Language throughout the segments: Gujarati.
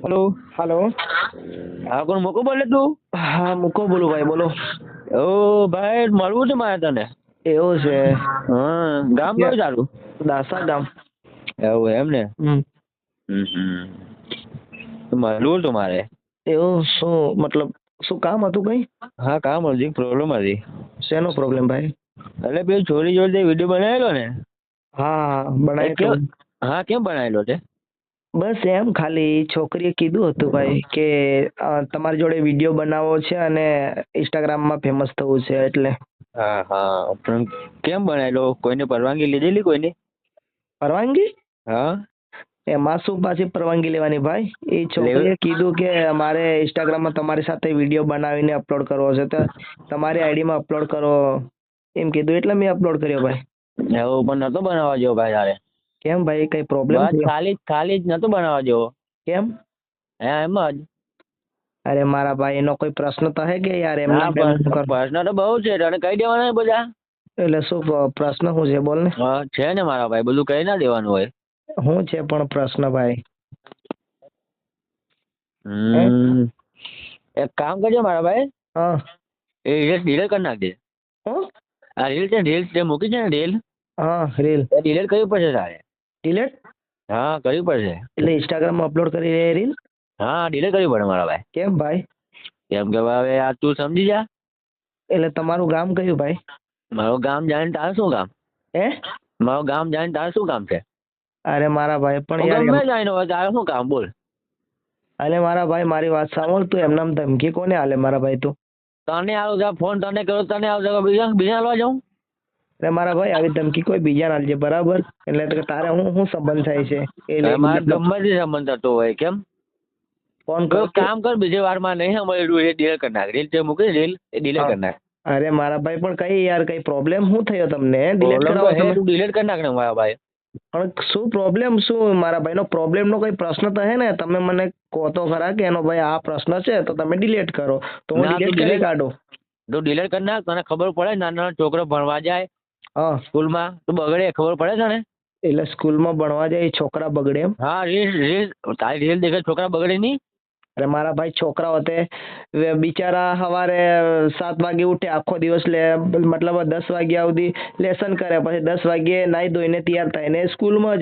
हेलो। हेलो। हाँ कौन मुको बोले તું? હા મૂકો બોલું ભાઈ, બોલો. ઓ ભાઈ મળવું છે મારે તને. એવું છે? હા ગામ કયું તારું? દાસા ગામ. એવું એમ ને. હમ. મળવું હતું મારે. એવું શું મતલબ શું કામ હતું કઈ? હા કામ હતી, પ્રોબ્લેમ હતી. શેનો પ્રોબ્લેમ ભાઈ? એટલે પેલી છોરી જોડે વિડીયો બનાવેલો ને. હા એ બનાવ્યો તો. કેમ? હા કેમ બનાવેલો તે? બસ એમ ખાલી છોકરીએ કીધું હતું ભાઈ કે તમારી જોડે વિડીયો બનાવવો છે અને ઇન્સ્ટાગ્રામમાં ફેમસ થવું છે એટલે. હા હા પણ કેમ બનાવેલો? કોઈને પરવાનગી લીધેલી કોઈની? પરવાનગી? હા એમાં શું પાછી પરવાનગી લેવાની ભાઈ? એ છોકરીએ કીધું કે મારે ઇન્સ્ટાગ્રામમાં તમારી સાથે વિડીયો બનાવીને અપલોડ કરવો છે, તો તમારી આઈડીમાં અપલોડ કરો એમ કીધું એટલે મેં અપલોડ કર્યો ભાઈ. એવું પણ નતો બનાવવા જેવો ભાઈ તારે. કેમ ભાઈ, કઈ પ્રોબ્લેમ બસ થયો? ખાલી જ નતો બનાવવા જેવો. કેમ? હા એમ જ. અરે મારા ભાઈ, એનો કોઈ પ્રશ્ન તો હે કે યાર હા એમના પણ કર. પ્રશ્ન તો બહુ છે, તને કહી દેવાના ને બધા. એટલે શું પ્રશ્ન શું છે બોલ ને. હા છે ને મારા ભાઈ, બધું કહી ના દેવાનું હોય. શું છે પણ પ્રશ્ન ભાઈ? હે? એક કામ કરજો મારા ભાઈ, હા. એ રીલ ડિલીટ કરી નાખજે. હું? આ રીલ તે મૂકી છે ને રીલ, હા રીલ એ ડિલીટ કરવી પડશે તારે. ડિલેટ હા કરવી પડશે. એટલે ઇન્સ્ટાગ્રામમાં અપલોડ કરી રહી રીલ? હા ડિલીટ કરવી પડે મારા ભાઈ. કેમ ભાઈ? કેમ કે હવે આ તું સમજી જા. એટલે તમારું ગામ કયું ભાઈ? મારું ગામ જાણે તારે શું કામ? હે? મારું ગામ જાણે તારે શું કામ છે? અરે મારા ભાઈ પણ હું યાર ગમે જાણીને હોય તારે શું કામ બોલ? અરે મારા ભાઈ મારી વાત સાંભળ, તું એમનામ ધમકી કોને આલે મારા ભાઈ તું? તને આવું છે ફોન, તને કરો તને આવું છે, બીજા લવા જાઉં? અરે મારા ભાઈ આવી ધમકી કોઈ બીજા ના આલજે, બરાબર? એટલે તારે શું સંબંધ થાય છે એ મારે ગમે તે સંબંધ થતો હોય કેમ? ફોન તો કર. કામ કર, બીજી વારમાં નહીં મળ્યું એ ડિલીટ કરી નાખ. રીલ તે મૂકી રીલ એ ડિલીટ કરી નાખ. અરે મારા ભાઈ પણ કઈ યાર કઈ પ્રોબ્લેમ શું થયો તમને? ડિલીટ પ્રોબ્લેમ તો કરાવો હે, તમે? તું ડિલીટ કરી નાખ ને મારા ભાઈ. પણ શું પ્રોબ્લેમ શું મારા ભાઈનો? પ્રોબ્લેમનો કોઈ પ્રશ્ન તો હે ને? તમે મને કહો તો ખરા કે એનો ભાઈ આ પ્રશ્ન છે તો તમે ડિલીટ કરો, તો હું ના ડિલીટ કરી કાઢું. તું ડિલીટ કરી નાખ. તને ખબર પડે નાના નાના છોકરો ભણવા જાય હા. સ્કૂલમાં તો બગડે, ખબર પડે તને? એટલે સ્કૂલમાં ભણવા જાય એ છોકરા બગડે એમ? હા રીલ તારી રીલ દેખે છોકરા બગડે નહીં? અરે મારા ભાઈ છોકરાઓ તે બિચારા સવારે 7 વાગે ઉઠે, આખો દિવસ મતલબ 10 વાગ્યા સુધી લેસન કરે, પછી 10 વાગ્યે નાઈ ધોઈને તૈયાર થાય ને સ્કૂલમાં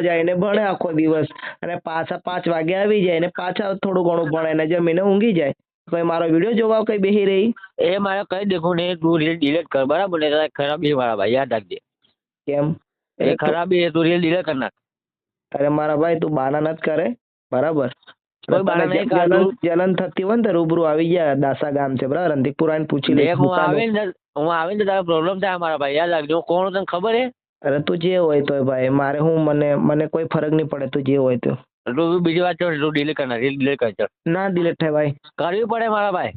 જાય ને ભણે આખો દિવસ, અને પાછા 5 વાગે આવી જાય ને પાછા થોડું ઘણું ભણે ને જમીને ઊંઘી જાય. કઈ મારો વિડીયો જોવા કઈ બેહી રહી? એ મારે કઈ દેખું નહીં, તું રીલ ડિલીટ કર બરાબર ને? તારે ખરાબી મારા ભાઈ યાદ રાખજે. કેમ? એ ખરાબી તું રીલ ડિલીટ કરી નાખ. અરે મારા ભાઈ તું બાના નથી કરે, બરાબર? કોઈ બાના નહીં કાઢું. જલન થતી હોય ને તો રૂબરૂ આવી ગયા, દાસા ગામ છે બરાબર, રંધીકપુર આવીને પૂછી લઈશ. હું આવીને તારો પ્રોબ્લેમ થાય મારા ભાઈ, યાદ રાખજો. હું કોણ તને ખબર હે? અરે તું જે હોય તો ભાઈ, મારે હું મને કોઈ ફરક નહીં પડે, તું જે હોય તો. તું બીજી વાત ચડ, તું ડિલીટ કર નાખ, રીલ ડિલીટ કર. ના ડિલીટ થાય ભાઈ. કરવી પડે મારા ભાઈ.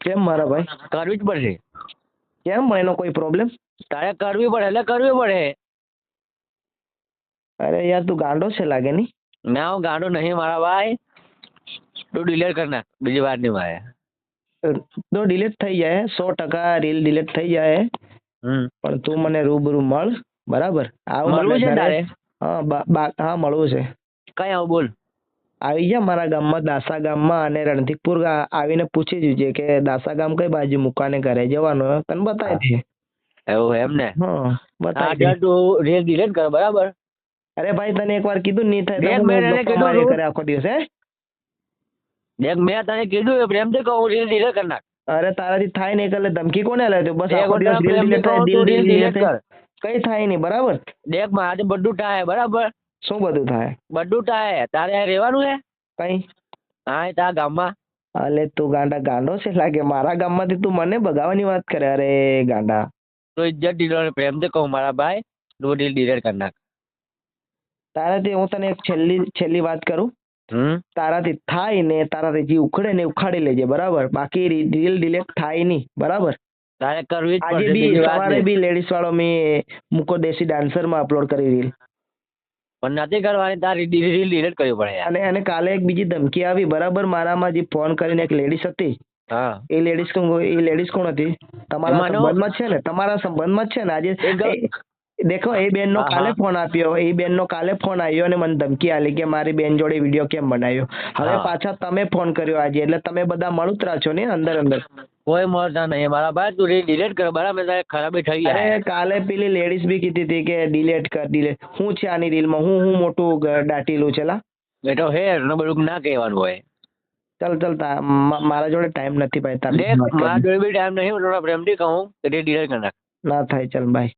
કેમ મારા ભાઈ? કરવી જ પડશે. કેમ? એનો કોઈ પ્રોબ્લેમ? તારે કરવી પડે એટલે કરવી પડે. અરે યાર તું ગાંડો છે લાગે નહીં? ના હું ગાંડો નહીં મારા ભાઈ. તું ડિલીટ કર નાખ, બીજી વાત નહીં મારે. તો ડિલીટ થઈ જાય, 100% રીલ ડિલીટ થઈ જાય. પણ તું મને રૂબરૂ મળ, બરાબર? મળવું છે તારે? હા મળવું છે. કઈ આવું બોલ? આવી જા મારા ગામમાં, દાસા ગામમાં, અને રણધીકપુર આવીને પૂછી જોજે કે દાસા ગામ કઈ બાજુ મુકાને ઘરે જવાનું, તને બતાવી દે. એવું એમ ને? હા બતાવી દે. તું રીલ ડિલીટ કર બરાબર? અરે ભાઈ તને એકવાર કીધું નહીં થાય તો કરે આખો દિવસ હે? દેખ મેં તને કીધું પ્રેમથી કહું, રીલ ડિલીટ કર નાખ. અરે તારાથી થાય નહીં એટલે ધમકી કોને લે તું? બસ આખો દિવસ રીલ ડિલીટ કર. કઈ થાય નહીં, બરાબર? દેખ મારે બધું થાય બરાબર? શું બધું થાય? બધું થાય. તારે રહેવાનું છે કઈ? હા તારા ગામમાં. અલે તું ગાંડો છે લાગે, મારા ગામમાંથી તું મને બગાવવાની વાત કરે? અરે ગાંડા. તો ઇજ્જત દીધો, પ્રેમથી કહું મારા ભાઈ, તું રીલ ડિલીટ કર નાખ. તારાથી હું તને એક છેલ્લી વાત કરું, તારાથી થાય ને તારાથી જે ઉખડે ને ઉખાડી લેજે, બરાબર? બાકી રીલ ડિલીટ થાય નહીં, બરાબર? તારે કરવી જ આજે બી સવારે બી લેડીઝ વાળો મેં મૂકો દેશી ડાન્સર માં અપલોડ કરી રીલ, પણ નથી કરવાની. તારી રીલ ડિલીટ કરવી પડે. અને કાલે એક બીજી ધમકી આવી, બરાબર? મારામાં જે ફોન કરીને એક લેડીઝ હતી, એ લેડીઝ કોણ હતી? તમારા સંબંધમાં છે ને? તમારા સંબંધમાં છે ને? આજે દેખો એ બેન નો હા, કાલે હા. ફોન આપ્યો, એ બેન નો કાલે ફોન આવ્યો અને મને ધમકી આલી કે મારી બેન જોડે વિડીયો કેમ બનાવ્યો. હવે હા. પાછા તમે ફોન કર્યો આજે, એટલે તમે બધા મળુતરા છો ને અંદર અંદર. કોઈ મળતા નહીં મારા ભાઈ, તું ડિલીટ કર બરાબર, તારે ખરાબી થઈ જાય. અરે કાલે પેલી લેડીઝ બી કીધી હતી કે ડિલેટ કર ડિલેટ. શું છે આની રીલમાં, હું મોટું દાટીલું છે લા. એ તો હે ને બધું ના કહેવાનું હોય. ચલ ચલ મારા જોડે ટાઈમ નથી ભાઈ તારે દેખ મારા જોડે બી ટાઈમ નહીં, હું થોડા પ્રેમથી કહું કે ડિલીટ કરી નાખ. ના થાય, ચલ બાય.